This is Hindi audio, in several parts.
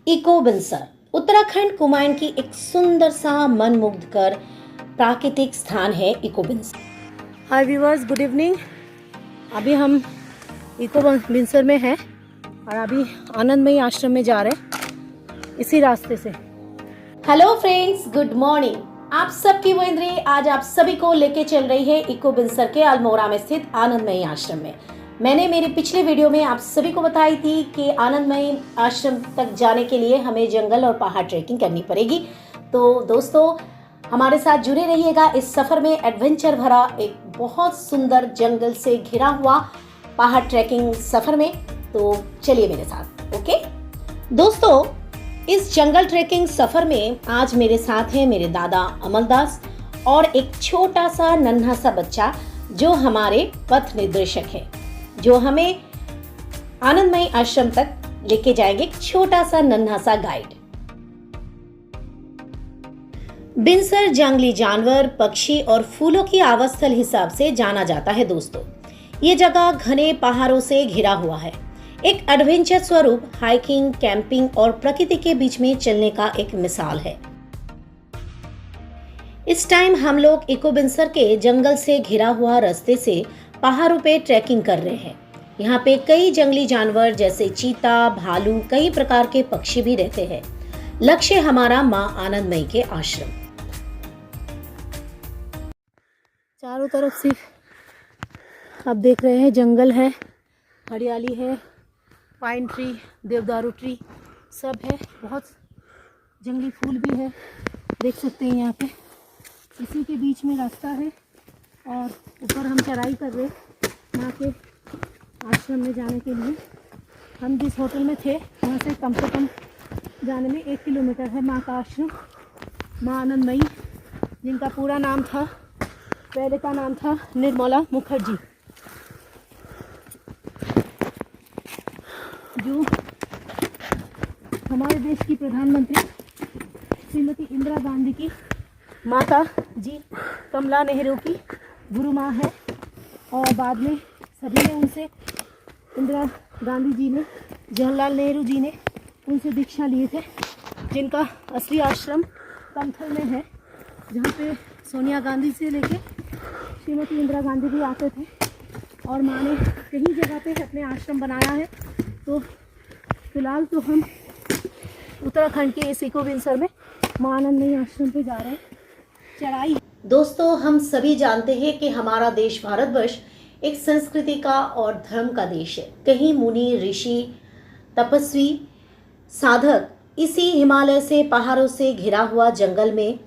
इको बिनसर उत्तराखंड कुमाऊं की एक सुंदर सा मन मुग्ध कर प्राकृतिक स्थान है eco Binsar. Hi viewers, good evening. अभी हम इको बिनसर में हैं और अभी आनंदमयी आश्रम में जा रहे हैं इसी रास्ते से। Hello friends, good morning. आप सबकी वो इंद्री आज आप सभी को लेके चल रही है इको बिनसर के अल्मोड़ा में स्थित आनंदमयी आश्रम में। मैंने मेरी पिछले वीडियो में आप सभी को बताई थी कि आनंदमयी आश्रम तक जाने के लिए हमें जंगल और पहाड़ ट्रैकिंग करनी पड़ेगी। तो दोस्तों, हमारे साथ जुड़े रहिएगा इस सफर में। एडवेंचर भरा एक बहुत सुंदर जंगल से घिरा हुआ पहाड़ ट्रैकिंग सफर में। तो चलिए मेरे साथ। ओके दोस्तों, इस जंगल ट्रैकिंग सफर में आज मेरे साथ हैं मेरे दादा अमलदास और एक छोटा सा नन्हा सा बच्चा जो हमारे पथ निर्देशक है, जो हमें आनंदमयी आश्रम तक लेके जाएंगे। एक छोटा सा नन्हा सा गाइड। बिनसर जंगली जानवर, पक्षी और फूलों की आवास स्थल हिसाब से जाना जाता है। दोस्तों, ये जगह घने पहाड़ों से घिरा हुआ है। एक एडवेंचर स्वरूप हाइकिंग, कैंपिंग और प्रकृति के बीच में चलने का एक मिसाल है। इस टाइम हम लोग इको बिनसर के जंगल से घिरा हुआ रास्ते से पहाड़ों पे ट्रैकिंग कर रहे हैं। यहाँ पे कई जंगली जानवर जैसे चीता, भालू, कई प्रकार के पक्षी भी रहते हैं। लक्ष्य हमारा माँ आनंदमयी के आश्रम। चारों तरफ सिर्फ आप देख रहे हैं जंगल है, हरियाली है, पाइन ट्री, देवदारू ट्री सब है। बहुत जंगली फूल भी है, देख सकते हैं यहाँ पे। इसी के बीच में रास्ता है और ऊपर हम चढ़ाई कर रहे हैं माँ के आश्रम में जाने के लिए। हम जिस होटल में थे वहाँ से कम जाने में 1 किलोमीटर है माँ का आश्रम, माँ आनंदमयी, जिनका पूरा नाम था, पहले का नाम था निर्मला मुखर्जी, जो हमारे देश की प्रधानमंत्री श्रीमती इंदिरा गांधी की माता जी कमला नेहरू की गुरु माँ है। और बाद में सभी ने उनसे, इंदिरा गांधी जी ने, जवाहरलाल नेहरू जी ने उनसे दीक्षा लिए थे, जिनका असली आश्रम कंथल में है, जहाँ पे सोनिया गांधी से लेके श्रीमती इंदिरा गांधी भी आते थे। और माँ ने कई जगह पे अपने आश्रम बनाया है। तो फिलहाल तो हम उत्तराखंड के इस इको बिनसर में माँ आनंदमयी आश्रम पे जा रहे हैं। चढ़ाई। दोस्तों, हम सभी जानते हैं कि हमारा देश भारतवर्ष एक संस्कृति का और धर्म का देश है। कहीं मुनि, ऋषि, तपस्वी, साधक इसी हिमालय से पहाड़ों से घिरा हुआ जंगल में,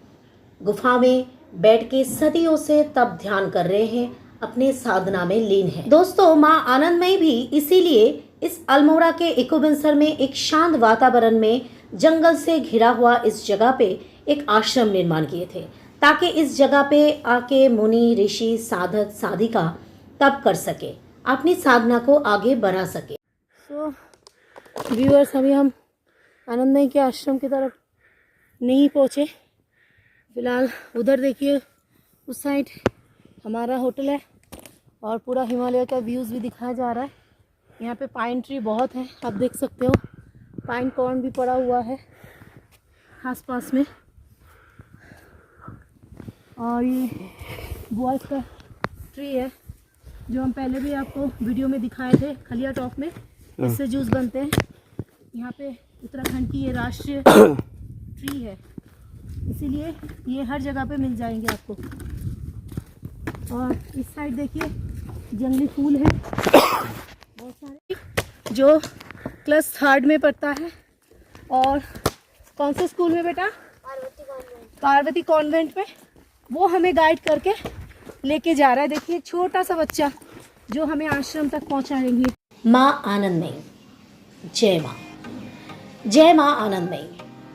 गुफा में बैठ के सदियों से तप ध्यान कर रहे हैं, अपने साधना में लीन है। दोस्तों, माँ आनंदमयी भी इसीलिए इस अल्मोड़ा के इको बिनसर में एक शांत वातावरण में जंगल से घिरा हुआ इस जगह पे एक आश्रम निर्माण किए थे, ताकि इस जगह पे आके मुनि, ऋषि, साधक, साधिका तप कर सके, अपनी साधना को आगे बढ़ा सके। तो व्यूअर्स, अभी हम आनंदमयी के आश्रम की तरफ नहीं पहुँचे। फिलहाल उधर देखिए, उस साइड हमारा होटल है और पूरा हिमालय का व्यूज़ भी दिखाया जा रहा है। यहाँ पे पाइन ट्री बहुत है, आप देख सकते हो। पाइन कॉर्न भी पड़ा हुआ है आसपास में। और ये बॉयज़ का ट्री है, जो हम पहले भी आपको वीडियो में दिखाए थे, खलिया टॉप में। इससे जूस बनते हैं। यहाँ पे उत्तराखंड की ये राष्ट्रीय ट्री है, इसीलिए ये हर जगह पे मिल जाएंगे आपको। और इस साइड देखिए जंगली फूल है बहुत सारे, जो क्लास 3 में पढ़ता है। और कौन से स्कूल में बेटा? पार्वती कॉन्वेंट में। वो हमें गाइड करके लेके जा रहा है। देखिए छोटा सा बच्चा जो हमें आश्रम तक पहुंचाएंगे। माँ आनंदमयी, जय माँ, जय माँ आनंदमयी।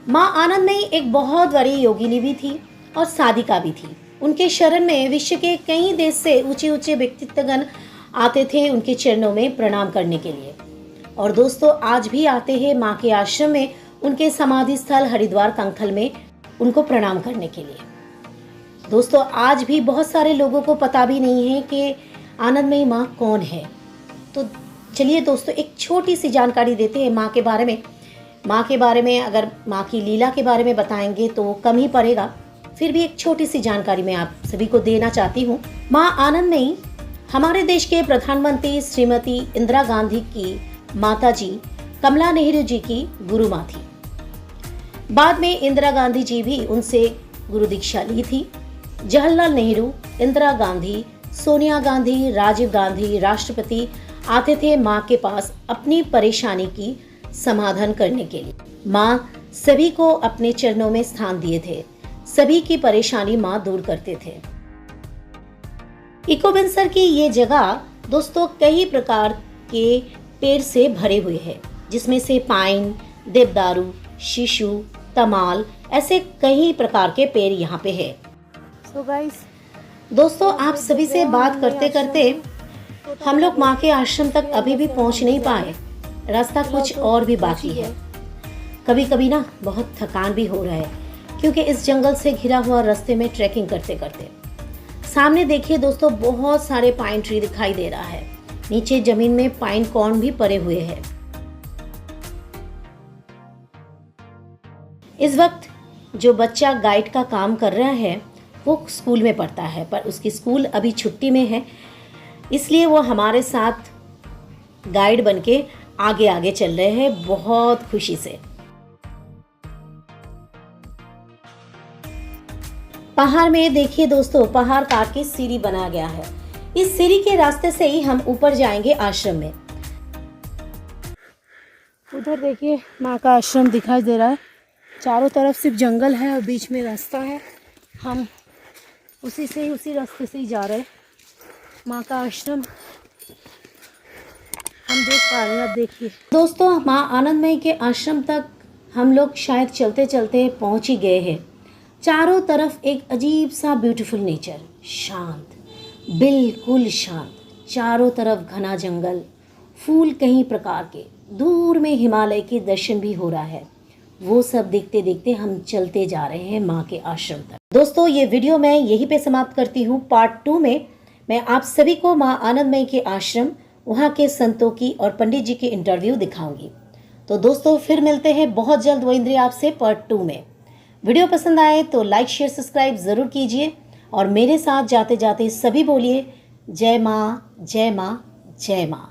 माँ आनंदमयी एक बहुत बड़ी योगिनी भी थी और साधिका भी थी। उनके शरण में विश्व के कई देश से ऊंचे ऊंचे व्यक्तित्वगण आते थे उनके चरणों में प्रणाम करने के लिए। और दोस्तों, आज भी आते हैं माँ के आश्रम में, उनके समाधि स्थल हरिद्वार कंखल में उनको प्रणाम करने के लिए। दोस्तों, आज भी बहुत सारे लोगों को पता भी नहीं है कि आनंदमयी माँ कौन है। तो चलिए दोस्तों, एक छोटी सी जानकारी देते हैं माँ के बारे में। माँ के बारे में, अगर माँ की लीला के बारे में बताएंगे तो कम ही पड़ेगा, फिर भी एक छोटी सी जानकारी मैं आप सभी को देना चाहती हूँ। माँ आनंदमयी हमारे देश के प्रधानमंत्री श्रीमती इंदिरा गांधी की माताजी कमला नेहरू जी की गुरु माँ थी। बाद में इंदिरा गांधी जी भी उनसे गुरु दीक्षा ली थी। जवाहरलाल नेहरू, इंदिरा गांधी, सोनिया गांधी, राजीव गांधी राष्ट्रपति आते थे माँ के पास अपनी परेशानी की समाधान करने के लिए। माँ सभी को अपने चरणों में स्थान दिए थे, सभी की परेशानी माँ दूर करते थे। इकोबेंसर की ये जगह दोस्तों कई प्रकार के पेड़ से भरे हुए है, जिसमें से पाइन, देवदारू, शीशु, तमाल, ऐसे कई प्रकार के पेड़ यहाँ पे है। सो गाइस, दोस्तों आप सभी से बात करते करते हम लोग माँ के आश्रम तक अभी भी पहुँच नहीं पाए। रास्ता कुछ और भी बाकी है। कभी कभी ना बहुत थकान भी हो रहा है, क्योंकि इस जंगल से घिरा हुआ रास्ते में ट्रैकिंग करते करते। सामने देखिए दोस्तों, बहुत सारे पाइन ट्री दिखाई दे रहा है। नीचे जमीन में पाइन कॉर्न भी पड़े हुए हैं। इस वक्त जो बच्चा गाइड का काम कर रहा है वो स्कूल में पढ़ता है, पर उसकी स्कूल अभी छुट्टी में है, इसलिए वो हमारे साथ गाइड बनके आगे आगे चल रहे हैं बहुत खुशी से। पहाड़ में देखिए दोस्तों, पहाड़ काट के सीढ़ी बनाया गया है। इस सीढ़ी के रास्ते से ही हम ऊपर जाएंगे आश्रम में। उधर देखिए माँ का आश्रम दिखाई दे रहा है। चारों तरफ सिर्फ जंगल है और बीच में रास्ता है। हम उसी रास्ते से ही जा रहे हैं। माँ का आश्रम हम देख पा रहे हैं। अब देखिए दोस्तों, माँ आनंदमयी के आश्रम तक हम लोग शायद चलते चलते पहुंच ही गए हैं। चारों तरफ एक अजीब सा ब्यूटीफुल नेचर, शांत, बिल्कुल शांत। चारों तरफ घना जंगल, फूल कई प्रकार के, दूर में हिमालय के दर्शन भी हो रहा है। वो सब देखते देखते हम चलते जा रहे हैं माँ के आश्रम तक। दोस्तों ये वीडियो मैं यहीं पे समाप्त करती हूँ। पार्ट 2 में मैं आप सभी को माँ आनंदमयी के आश्रम, वहाँ के संतों की और पंडित जी की इंटरव्यू दिखाऊंगी। तो दोस्तों फिर मिलते हैं बहुत जल्द वो इंद्रिया आपसे पार्ट 2 में। वीडियो पसंद आए तो लाइक शेयर सब्सक्राइब ज़रूर कीजिए और मेरे साथ जाते जाते सभी बोलिए जय माँ, जय माँ, जय माँ।